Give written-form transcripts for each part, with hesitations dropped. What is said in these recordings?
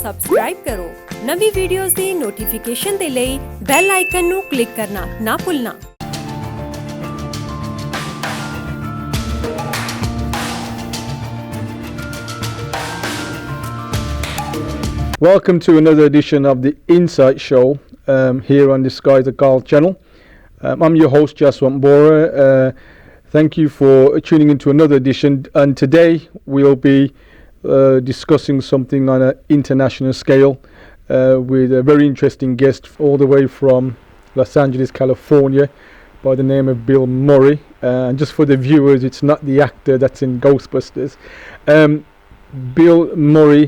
Subscribe ਕਰੋ। ਨਵੀਂ videos ਦੀ notification ਦੇ ਲਈ ਬੈਲ ਆਈਕਨ ਨੂੰ ਕਲਿੱਕ ਕਰਨਾ ਨਾ ਭੁੱਲਣਾ। Welcome to another edition of the Insight Show here on the Akaal Channel. I'm your host, Jaswant Bora. Thank you for tuning into another edition. And today we'll be discussing something on an international scale with a very interesting guest all the way from Los Angeles, California, by the name of Bill Murray. And just for the viewers, it's not the actor that's in Ghostbusters. Bill Murray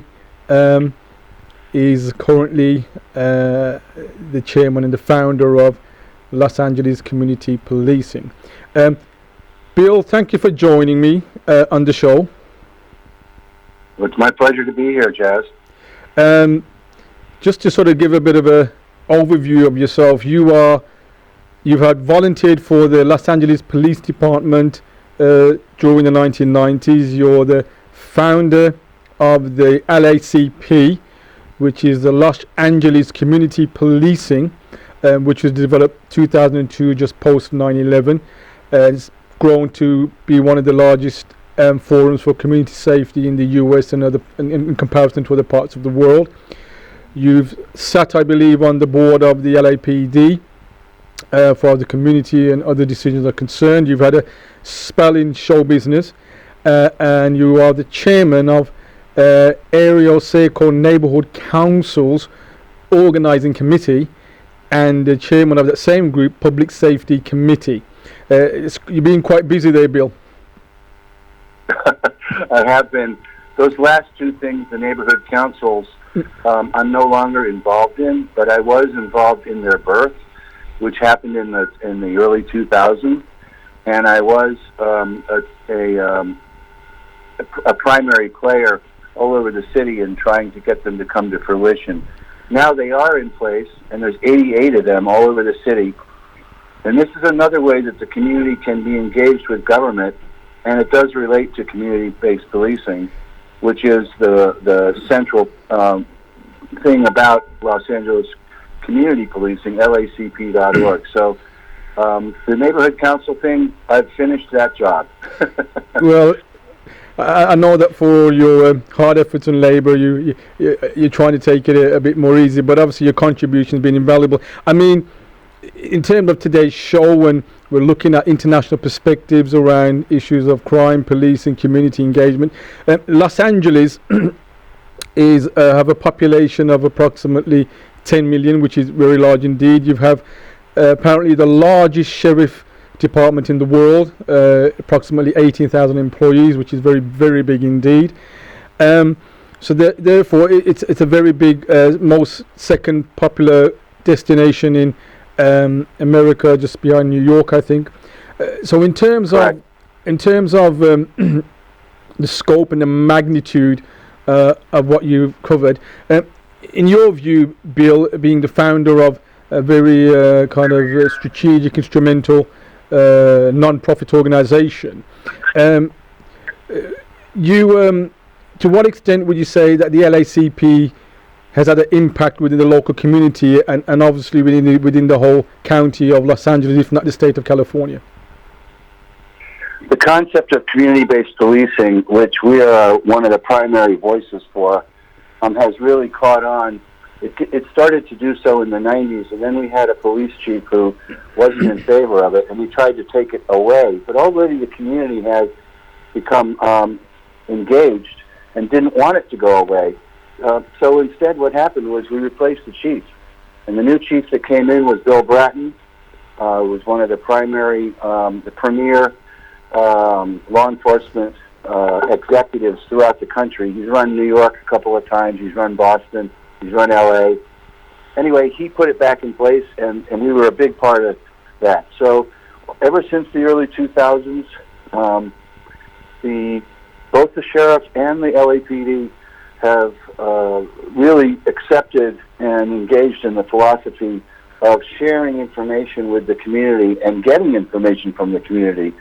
is currently the chairman and the founder of Los Angeles Community Policing. Bill, thank you for joining me on the show. Well, it's my pleasure to be here, Jazz. Just to sort of give a bit of a overview of yourself, you've had volunteered for the Los Angeles Police Department during the 1990s. You're the founder of the LACP, which is the Los Angeles Community Policing, which was developed 2002, just post 9/11. It's grown to be one of the largest forums for community safety in the US and in comparison to other parts of the world. You've sat, I believe, on the board of the LAPD for the community and other decisions are concerned. You've had a spell in show business, and you are the chairman of area so-called neighborhood councils organizing committee and the chairman of that same group, public safety committee. You've been quite busy there, Bill. I have been. Those last two things, the neighborhood councils, I'm no longer involved in, but I was involved in their birth, which happened in the early 2000s, and I was a primary player all over the city in trying to get them to come to fruition. Now they are in place, and there's 88 of them all over the city. And this is another way that the community can be engaged with government, and it does relate to community-based policing, which is the central thing about Los Angeles Community Policing, LACP.org. So the neighborhood council thing, I've finished that job. Well, I know that for your hard efforts and labour, you're trying to take it a bit more easy, but obviously your contribution has been invaluable. I mean, in terms of today's show, when we're looking at international perspectives around issues of crime, police and community engagement, Los Angeles have a population of approximately 10 million, which is very large indeed. You have apparently the largest sheriff department in the world, approximately 18,000 employees, which is very, very big indeed. So therefore it's a very big, most second popular destination in America, just behind New York, I think. So in terms of the scope and the magnitude of what you've covered, in your view, Bill, being the founder of a very kind of strategic, instrumental non-profit organization, to what extent would you say that the LACP has had an impact within the local community and obviously within the whole county of Los Angeles, if not the state of California? The concept of community-based policing, which we are one of the primary voices for, has really caught on. It started to do so in the 90s, and then we had a police chief who wasn't in favor of it, and we tried to take it away. But already the community has become engaged and didn't want it to go away. So instead what happened was we replaced the chief. And the new chief that came in was Bill Bratton, who was one of the premier law enforcement executives throughout the country. He's run New York a couple of times, he's run Boston, he's run LA. Anyway, he put it back in place, and we were a big part of that. So ever since the early 2000s, both the sheriff and the LAPD have really accepted and engaged in the philosophy of sharing information with the community and getting information from the community,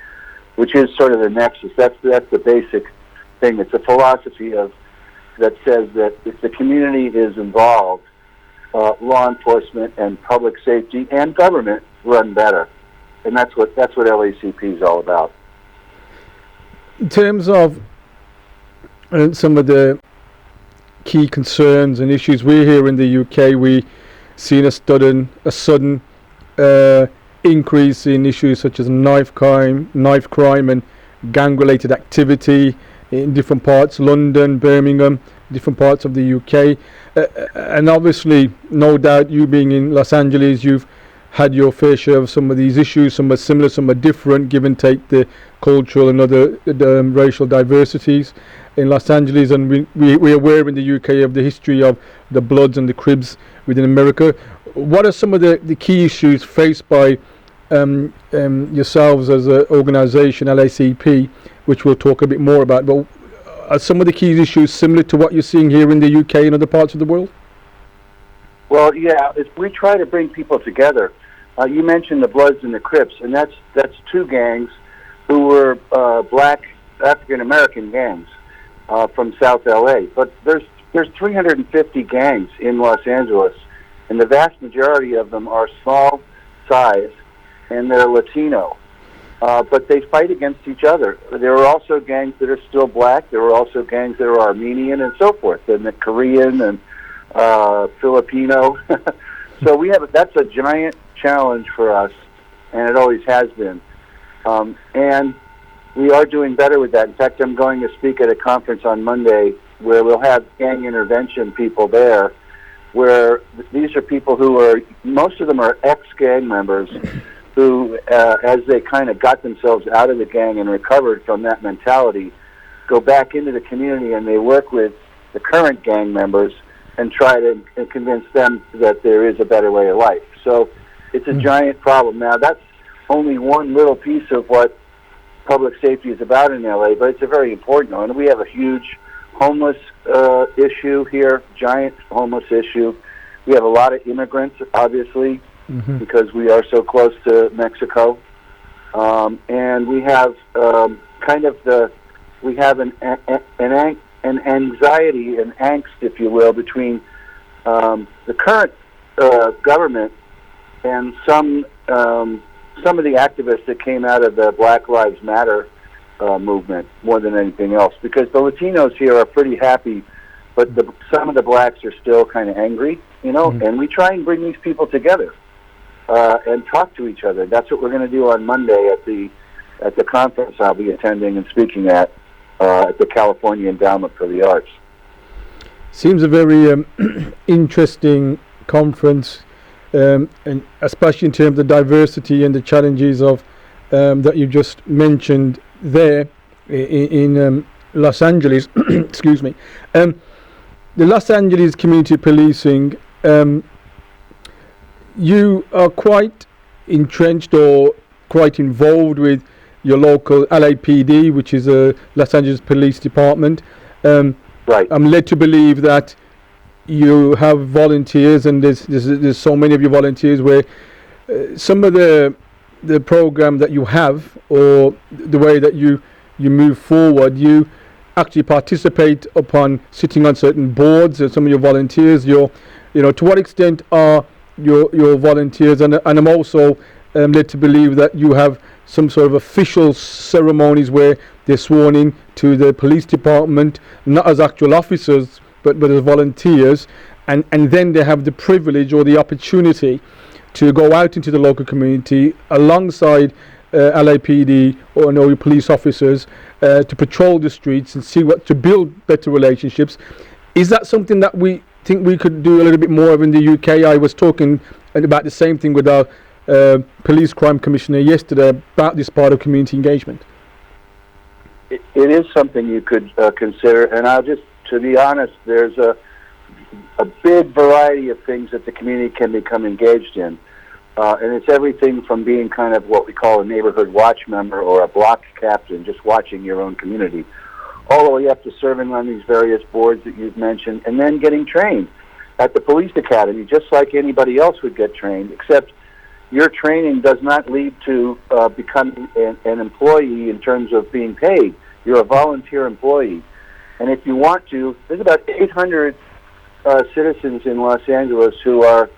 which is sort of the nexus. That's the basic thing. It's a philosophy of that says that if the community is involved, law enforcement and public safety and government run better, and that's what LACP is all about. In terms of some of the key concerns and issues we here in the UK, we seen a sudden increase in issues such as knife crime and gang-related activity in different parts, London, Birmingham, different parts of the UK. And obviously, no doubt, you being in Los Angeles, you've had your fair share of some of these issues. Some are similar, some are different, give and take the cultural and other racial diversities in Los Angeles. And we're aware in the UK of the history of the Bloods and the Cribs within America. What are some of the key issues faced by yourselves as an organisation, LACP, which we'll talk a bit more about? But are some of the key issues similar to what you're seeing here in the UK and other parts of the world? Well, yeah, we try to bring people together. You mentioned the Bloods and the Crips, and that's two gangs who were black African American gangs from South LA. But there's 350 gangs in Los Angeles, and the vast majority of them are small size, and they're Latino. But they fight against each other. There are also gangs that are still black. There are also gangs that are Armenian and so forth, and the Korean and Filipino. So that's a giant challenge for us, and it always has been. And we are doing better with that. In fact, I'm going to speak at a conference on Monday where we'll have gang intervention people there, where these are people most of them are ex-gang members who, as they kind of got themselves out of the gang and recovered from that mentality, go back into the community and they work with the current gang members and try to convince them that there is a better way of life. So it's a giant problem. Now, that's only one little piece of what public safety is about in LA, but it's a very important one. We have a huge homeless issue here, giant homeless issue. We have a lot of immigrants, obviously, because we are so close to Mexico. And we have an anxiety and angst, if you will, between the current government and some of the activists that came out of the Black Lives Matter movement more than anything else. Because the Latinos here are pretty happy, but some of the blacks are still kind of angry, and we try and bring these people together and talk to each other. That's what we're going to do on Monday at the conference I'll be attending and speaking at the California Endowment for the Arts. Seems a very interesting conference, and especially in terms of diversity and the challenges of that you just mentioned there in Los Angeles. Excuse me. The Los Angeles community policing. You are quite entrenched or quite involved with your local LAPD, which is a Los Angeles Police Department. Right. I'm led to believe that you have volunteers, and there's so many of your volunteers where some of the program that you have, or the way that you move forward, you actually participate upon sitting on certain boards. And some of your volunteers, to what extent are your volunteers, and I'm also led to believe that you have some sort of official ceremonies where they're sworn in to the police department, not as actual officers, but as volunteers, and then they have the privilege or the opportunity to go out into the local community alongside LAPD or your police officers to patrol the streets and to build better relationships. Is that something that we think we could do a little bit more of in the UK? I was talking about the same thing with our police crime commissioner yesterday about this part of community engagement. It is something you could consider, and to be honest, there's a big variety of things that the community can become engaged in. And it's everything from being kind of what we call a neighborhood watch member or a block captain, just watching your own community, all the way up to serving on these various boards that you've mentioned, and then getting trained at the police academy, just like anybody else would get trained, except your training does not lead to becoming an employee in terms of being paid. You're a volunteer employee. And if you want to, there's about 800 citizens in Los Angeles who are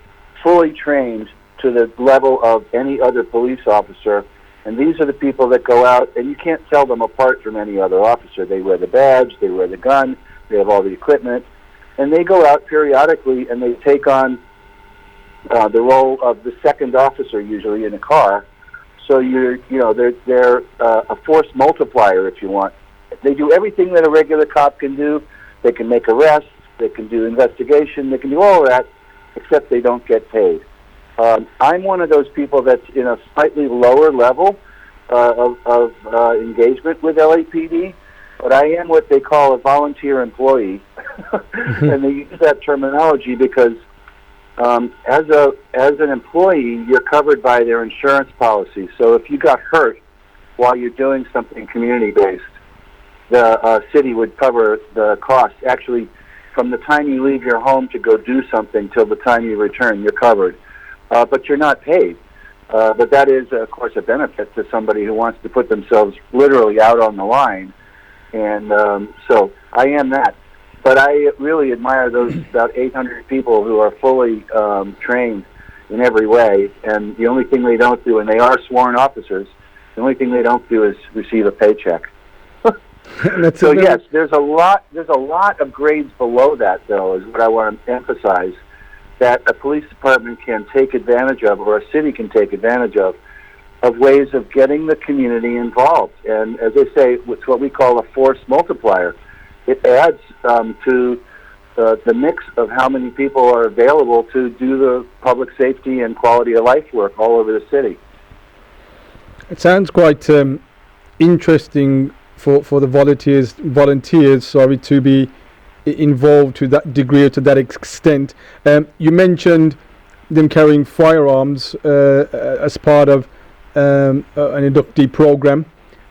fully trained to the level of any other police officer. And these are the people that go out, and you can't tell them apart from any other officer. They wear the badge, they wear the gun, they have all the equipment, and they go out periodically and they take on the role of the second officer, usually in a car. So they're a force multiplier, if you want. They do everything that a regular cop can do. They can make arrests, they can do investigation, they can do all of that, except they don't get paid. I'm one of those people that's in a slightly lower level of engagement with LAPD, but I am what they call a volunteer employee, and they use that terminology because as an employee, you're covered by their insurance policy. So if you got hurt while you're doing something community-based, the city would cover the cost. Actually, from the time you leave your home to go do something till the time you return, you're covered. But you're not paid. But that is, of course, a benefit to somebody who wants to put themselves literally out on the line. And so I am that. But I really admire those about 800 people who are fully trained in every way. And the only thing they don't do, and they are sworn officers, the only thing they don't do is receive a paycheck. So yes, there's a lot of grades below that, though, is what I want to emphasize, that a police department can take advantage of, or a city can take advantage of ways of getting the community involved. And as I say, it's what we call a force multiplier. It adds to the mix of how many people are available to do the public safety and quality of life work all over the city. It sounds quite interesting for the volunteers, to be involved to that degree or to that extent. You mentioned them carrying firearms as part of an inductee program.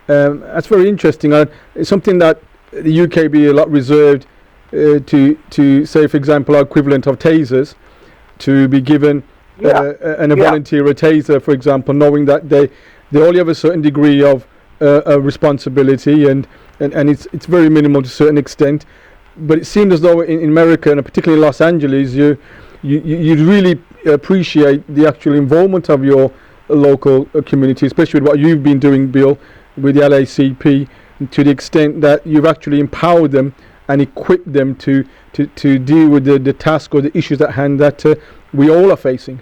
That's very interesting. It's something that the UK be a lot reserved to say, for example, our equivalent of tasers, to be given a volunteer a taser, for example, knowing that they only have a certain degree of responsibility, and it's very minimal to a certain extent. But it seemed as though in America, and particularly Los Angeles, you really appreciate the actual involvement of your local community, especially with what you've been doing, Bill, with the LACP, to the extent that you've actually empowered them and equipped them to deal with the task or the issues at hand that we all are facing.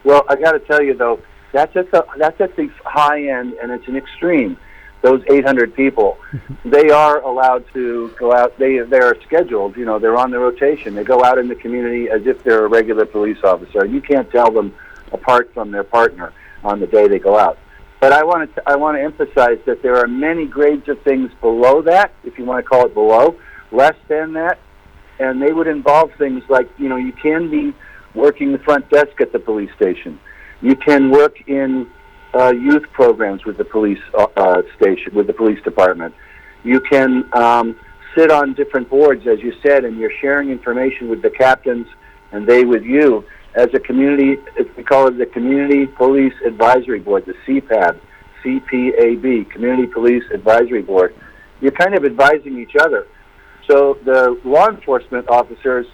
Well, I got to tell you, though, that's at the high end, and it's an extreme. Those 800 people, they are allowed to go out. They are scheduled. They're on the rotation. They go out in the community as if they're a regular police officer. You can't tell them apart from their partner on the day they go out. But I want to emphasize that there are many grades of things below that, if you want to call it below, less than that, and they would involve things like, you can be working the front desk at the police station. You can work in youth programs with the police station, with the police department. You can sit on different boards, as you said, and you're sharing information with the captains and they with you. As a community, we call it the Community Police Advisory Board, the CPAB, CPAB, Community Police Advisory Board. You're kind of advising each other. So the law enforcement officers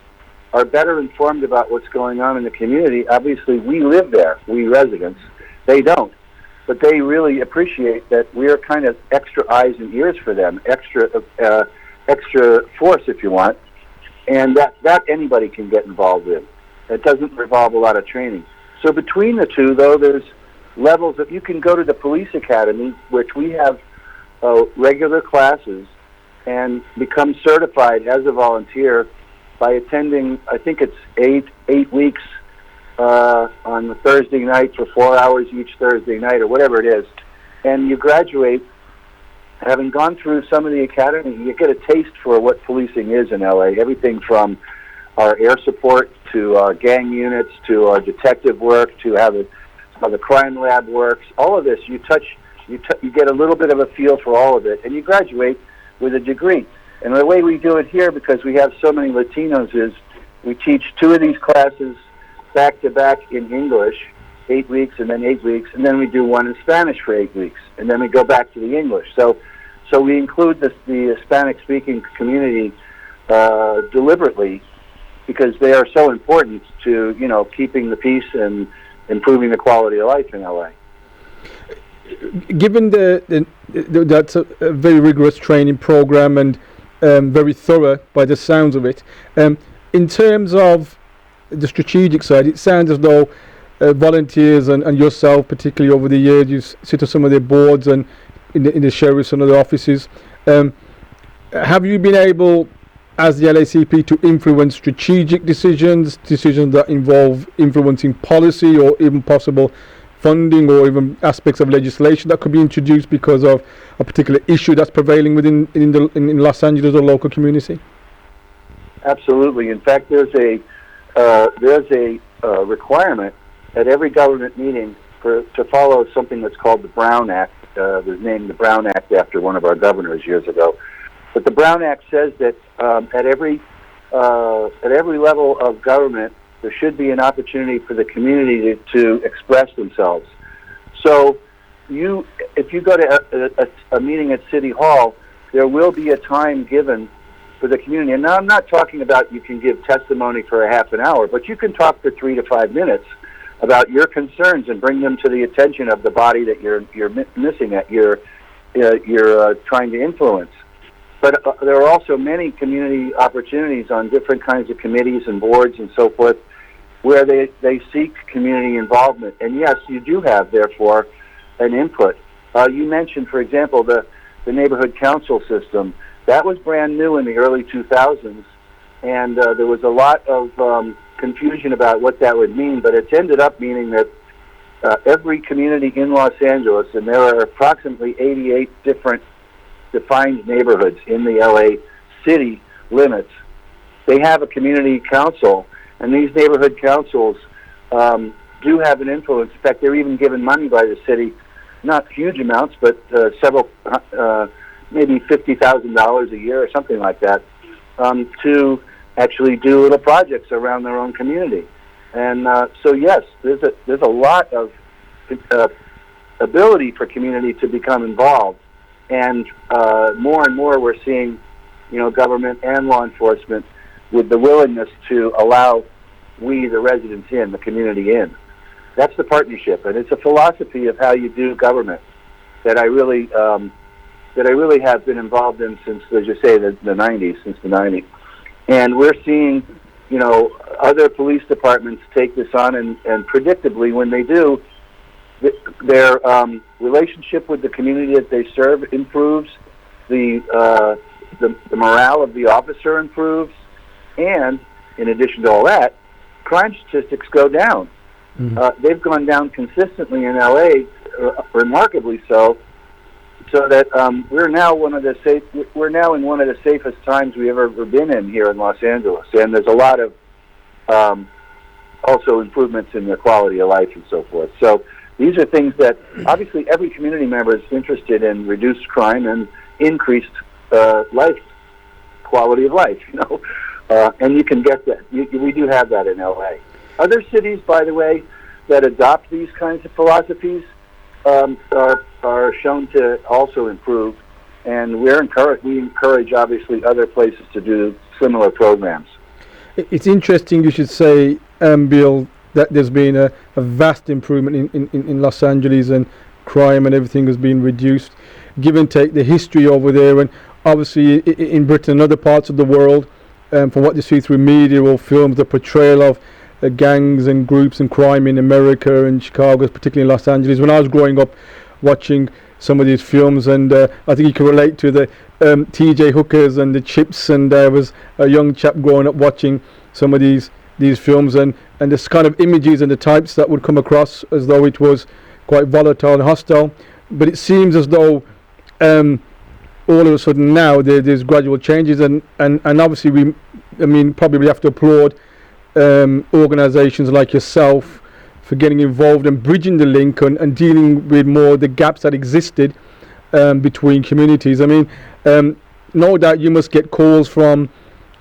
are better informed about what's going on in the community. Obviously, we live there, we residents. They don't. But they really appreciate that we're kind of extra eyes and ears for them, extra force, if you want, and that anybody can get involved in. It doesn't involve a lot of training. So between the two, though, there's levels that you can go to the police academy, which we have regular classes, and become certified as a volunteer by attending, I think it's eight weeks on the Thursday night for 4 hours each Thursday night, or whatever it is. And you graduate, having gone through some of the academy, you get a taste for what policing is in LA. Everything from our air support to our gang units to our detective work to how the crime lab works. All of this, you get a little bit of a feel for all of it, and you graduate with a degree. And the way we do it here, because we have so many Latinos, is we teach 2 of these classes back to back in English, 8 weeks and then 8 weeks, and then we do one in Spanish for 8 weeks, and then we go back to the English. So So we include the Hispanic-speaking community deliberately because they are so important to, keeping the peace and improving the quality of life in LA. Given that's a very rigorous training program and very thorough by the sounds of it, in terms of the strategic side, it sounds as though volunteers and yourself, particularly over the years, you sit on some of their boards and in the sheriffs and other offices. Have you been able, as the LACP, to influence strategic decisions that involve influencing policy or even possible funding or even aspects of legislation that could be introduced because of a particular issue that's prevailing in Los Angeles or local community? Absolutely. In fact, there's a requirement at every government meeting to follow something that's called the Brown Act. It was named the Brown Act after one of our governors years ago. But the Brown Act says that at every level of government, there should be an opportunity for the community to express themselves. So if you go to a meeting at City Hall, there will be a time given for the community. And now I'm not talking about you can give testimony for a half an hour, but you can talk for 3 to 5 minutes about your concerns and bring them to the attention of the body that you're missing at, you're trying to influence. But there are also many community opportunities on different kinds of committees and boards and so forth where they seek community involvement. And yes, you do have, therefore, an input. You mentioned, for example, the neighborhood council system. That was brand new in the early 2000s, and there was a lot of confusion about what that would mean, but it's ended up meaning that every community in Los Angeles, and there are approximately 88 different defined neighborhoods in the LA city limits, they have a community council, and these neighborhood councils do have an influence. In fact, they're even given money by the city, not huge amounts, but several, maybe $50,000 a year or something like that, to actually do little projects around their own community. And so yes, there's a lot of ability for community to become involved, and more we're seeing, government and law enforcement with the willingness to allow we, the residents the community in. That's the partnership, and it's a philosophy of how you do government that I really have been involved in since, as you say, the 90s, since the 90s. And we're seeing, other police departments take this on, and predictably, when they do, their relationship with the community that they serve improves, the morale of the officer improves, and in addition to all that, crime statistics go down. Mm-hmm. They've gone down consistently in LA, remarkably so that we're now in one of the safest times we've ever been in here in Los Angeles, and there's a lot of also improvements in the quality of life and so forth. So these are things that obviously every community member is interested in: reduced crime and increased quality of life. And you can get that. We do have that in LA. Other cities, by the way, that adopt these kinds of philosophies are shown to also improve, and we encourage obviously other places to do similar programs. It's interesting you should say, Bill, that there's been a vast improvement in Los Angeles, and crime and everything has been reduced. Give and take the history over there, and obviously in Britain and other parts of the world, from what you see through media or films, the portrayal of gangs and groups and crime in America and Chicago, particularly in Los Angeles. When I was growing up watching some of these films, and I think you can relate to the TJ hookers and the Chips, and there was a young chap growing up watching some of these films, and this kind of images and the types that would come across as though it was quite volatile and hostile. But it seems as though all of a sudden now there's gradual changes, and obviously probably have to applaud organizations like yourself for getting involved and bridging the link and dealing with more the gaps that existed between communities. No doubt you must get calls from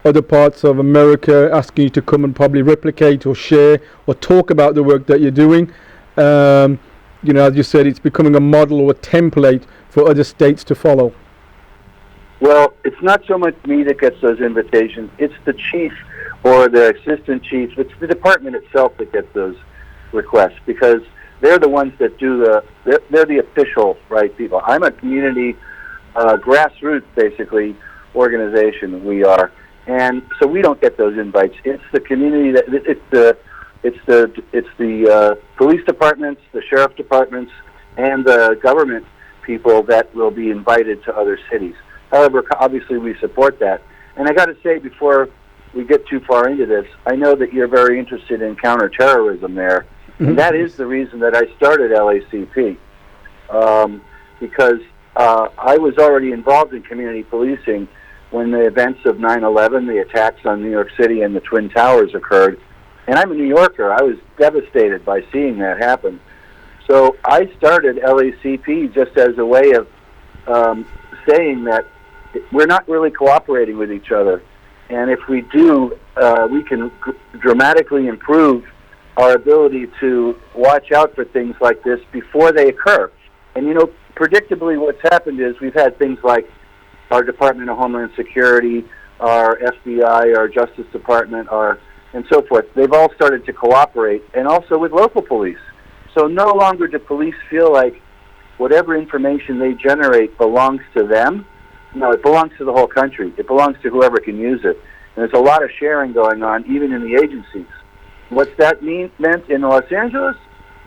other parts of America asking you to come and probably replicate or share or talk about the work that you're doing. As you said, it's becoming a model or a template for other states to follow. Well, it's not so much me that gets those invitations. It's the chief or the assistant chief. It's the department itself that gets those requests, because they're the ones that do they're the official right people. I'm a community grassroots, basically, organization. We are, and so we don't get those invites. It's the community that it's the police departments, the sheriff departments, and the government people that will be invited to other cities. However, obviously we support that. And I got to say, before we get too far into this, I know that you're very interested in counterterrorism there. And that is the reason that I started LACP, because I was already involved in community policing when the events of 9/11, the attacks on New York City and the Twin Towers occurred. And I'm a New Yorker. I was devastated by seeing that happen. So I started LACP just as a way of saying that we're not really cooperating with each other. And if we do, we can dramatically improve our ability to watch out for things like this before they occur. And, you know, predictably what's happened is we've had things like our Department of Homeland Security, our FBI, our Justice Department, and so forth. They've all started to cooperate, and also with local police. So no longer do police feel like whatever information they generate belongs to them. No, it belongs to the whole country. It belongs to whoever can use it. And there's a lot of sharing going on, even in the agencies. What's that meant in Los Angeles?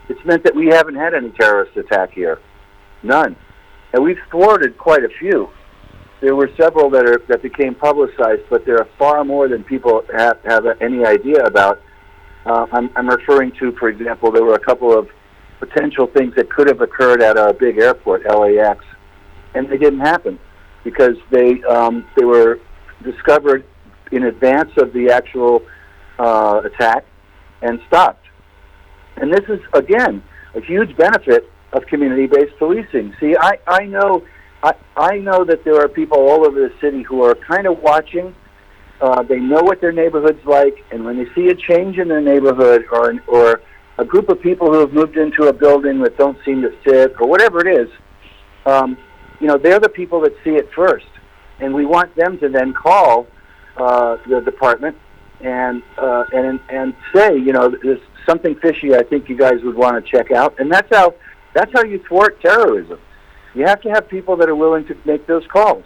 It's meant that we haven't had any terrorist attack here. None. And we've thwarted quite a few. There were several that became publicized, but there are far more than people have any idea about. I'm referring to, for example, there were a couple of potential things that could have occurred at a big airport, LAX, and they didn't happen because they were discovered in advance of the actual attack and stopped. And this is, again, a huge benefit of community-based policing. See, I know that there are people all over the city who are kind of watching. They know what their neighborhood's like, and when they see a change in their neighborhood or a group of people who have moved into a building that don't seem to fit or whatever it is, you know, they're the people that see it first. And we want them to then call the department and say, you know, there's something fishy I think you guys would want to check out. And that's how you thwart terrorism. You have to have people that are willing to make those calls.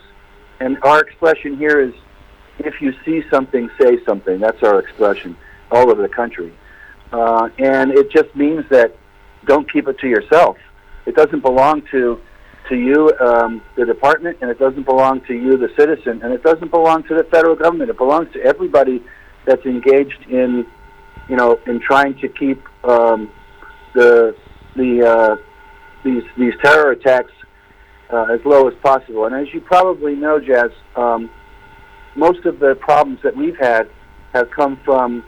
And our expression here is, if you see something, say something. That's our expression all over the country. And it just means that don't keep it to yourself. It doesn't belong to you, the department, and it doesn't belong to you, the citizen, and it doesn't belong to the federal government. It belongs to everybody that's engaged in, you know, in trying to keep these terror attacks as low as possible. And as you probably know, Jazz, most of the problems that we've had have come from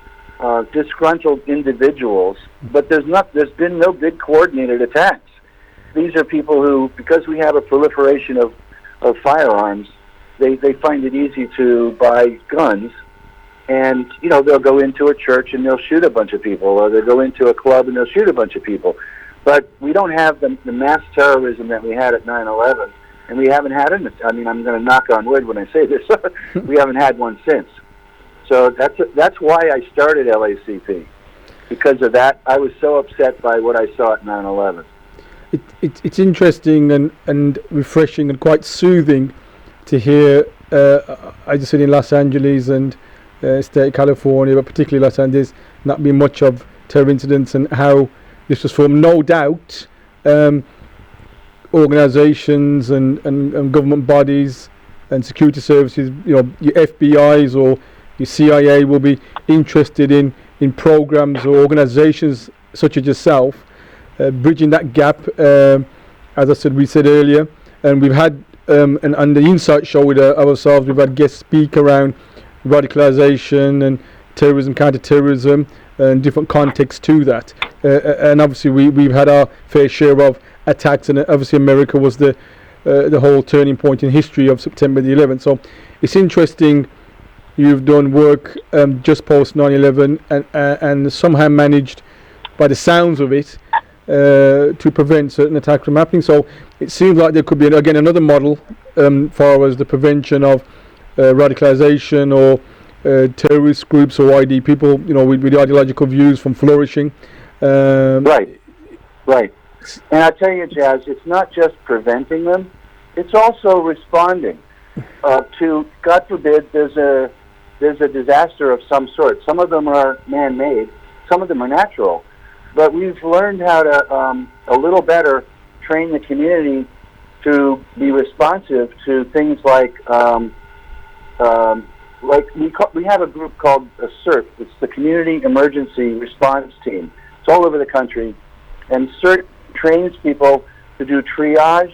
disgruntled individuals, but there's been no big coordinated attacks. These are people who, because we have a proliferation of firearms, they find it easy to buy guns, and, you know, they'll go into a church and they'll shoot a bunch of people, or they'll go into a club and they'll shoot a bunch of people. But we don't have the mass terrorism that we had at 9/11, and we haven't had it. I mean, I'm going to knock on wood when I say this. We haven't had one since. So that's why I started LACP. Because of that, I was so upset by what I saw at 9/11. It's interesting and refreshing and quite soothing to hear. I just said in Los Angeles and state of California, but particularly Los Angeles, not being much of terror incidents, and how this was from, no doubt, organisations and government bodies and security services, you know, your FBI's or your CIA will be interested in programs or organisations such as yourself, bridging that gap. As I said, we said earlier, and we've had, and on the Insight show with ourselves, we've had guest speak around radicalisation and terrorism, counter-terrorism, and different contexts to that. And obviously we've had our fair share of attacks, and obviously America was the whole turning point in history of September the 11th. So it's interesting. You've done work just post 9/11 and somehow managed, by the sounds of it, to prevent certain attacks from happening. So it seems like there could be again another model far as the prevention of radicalization or terrorist groups or ID people, with ideological views from flourishing. Right. And I tell you, Jazz, it's not just preventing them; it's also responding to. God forbid, there's a disaster of some sort. Some of them are man-made, some of them are natural. But we've learned how to a little better train the community to be responsive to things like we have a group called CERT. It's the Community Emergency Response Team. It's all over the country, and CERT trains people to do triage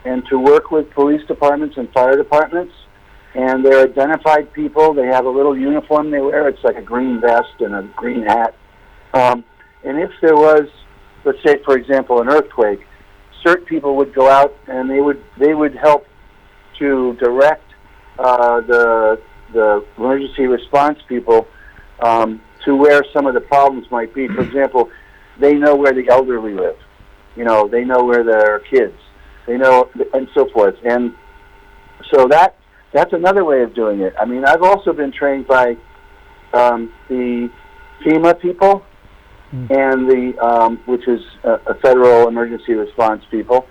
and to work with police departments and fire departments. And they're identified people. They have a little uniform they wear. It's like a green vest and a green hat. And if there was, let's say, for example, an earthquake, CERT people would go out and they would help to direct the emergency response people to where some of the problems might be. For example, they know where the elderly live. They know where there are kids. They know, and so forth. And so that's another way of doing it. I mean, I've also been trained by the FEMA people and the which is a federal emergency response people,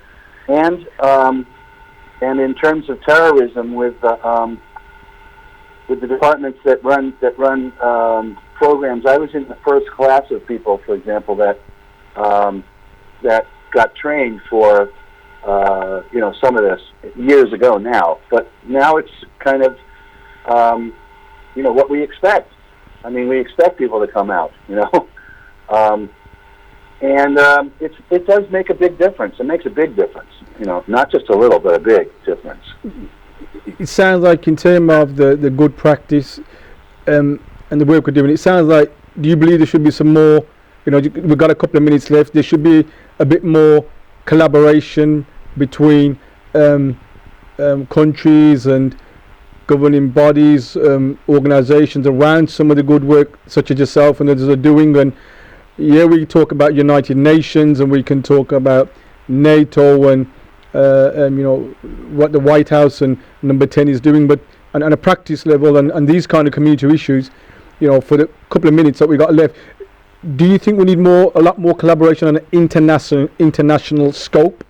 and in terms of terrorism with the departments that run programs. I was in the first class of people, for example, that got trained for some of this years ago now, but now it's kind of what we expect. I mean, we expect people to come out, and it does make a big difference. It makes a big difference, not just a little, but a big difference. It sounds like, in terms of the good practice and the work we're doing, it sounds like, do you believe there should be some more, we've got a couple of minutes left, there should be a bit more collaboration between countries and governing bodies, organizations around some of the good work such as yourself and others are doing? And we talk about United Nations, and we can talk about NATO and what the White House and Number 10 is doing, but on a practice level and these kind of community issues, for the couple of minutes that we got left, do you think we need a lot more collaboration on an international scope?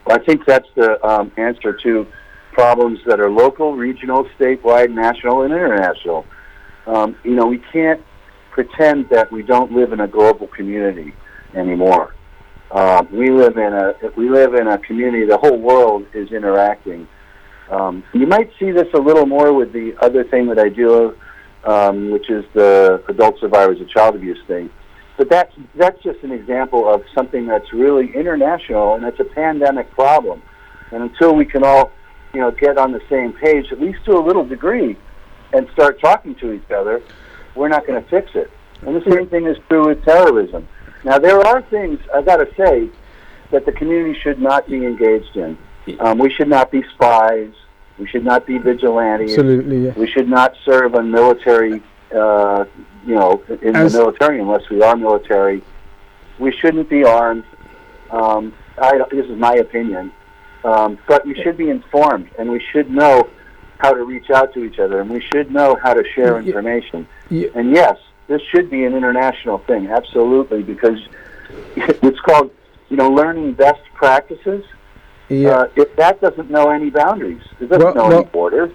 Well, I think that's the answer to problems that are local, regional, statewide, national, and international. We can't pretend that we don't live in a global community anymore. We live in a community. The whole world is interacting. You might see this a little more with the other thing that I do, which is the adult survivors of child abuse thing. But that's just an example of something that's really international, and it's a pandemic problem. And until we can all, get on the same page, at least to a little degree, and start talking to each other, we're not going to fix it. And the same thing is true with terrorism. Now, there are things, I've got to say, that the community should not be engaged in. We should not be spies. We should not be vigilantes. Absolutely, yeah. We should not serve on military, in the military unless we are military. We shouldn't be armed. This is my opinion. But we should be informed, and we should know how to reach out to each other, and we should know how to share information. Yeah. And yes, this should be an international thing, absolutely, because it's called, learning best practices. Yeah. If that doesn't know any boundaries, it doesn't know any borders.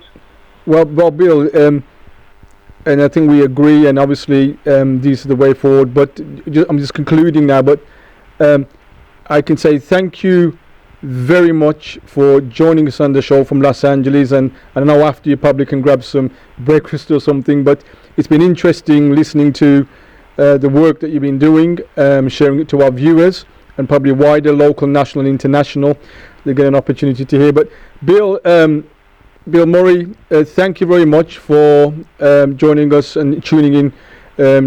Well, Bill, and I think we agree, and obviously this is the way forward, but I'm just concluding now, but I can say thank you very much for joining us on the show from Los Angeles, and I don't know, after you probably can grab some breakfast or something, but it's been interesting listening to the work that you've been doing, sharing it to our viewers, and probably wider, local, national and international. They get an opportunity to hear. But Bill Murray, thank you very much for joining us and tuning in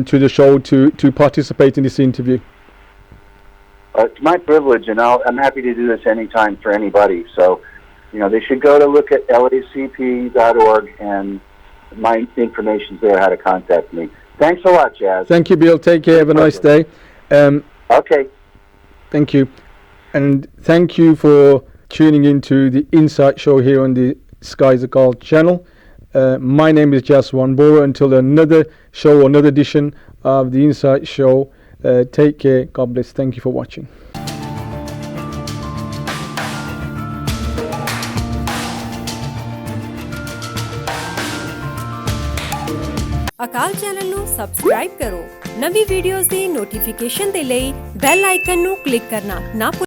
to the show to participate in this interview. It's my privilege, and I'm happy to do this anytime for anybody. So, they should go to look at LACP.org, and my information's there, how to contact me. Thanks a lot, Jazz. Thank you, Bill. Take care. Have a nice day. Okay. Thank you. And thank you for tuning into the Insight Show here on the Sky's Akaal channel. My name is Jaswan Bora. Until another show or another edition of the Insight Show, take care. God bless. Thank you for watching. Akal channel ਨੂੰ subscribe ਕਰੋ। ਨਵੀਂ videos ਦੀ notification ਦੇ ਲਈ bell icon ਨੂੰ click ਕਰਨਾ ਨਾ ਭੁੱਲੋ।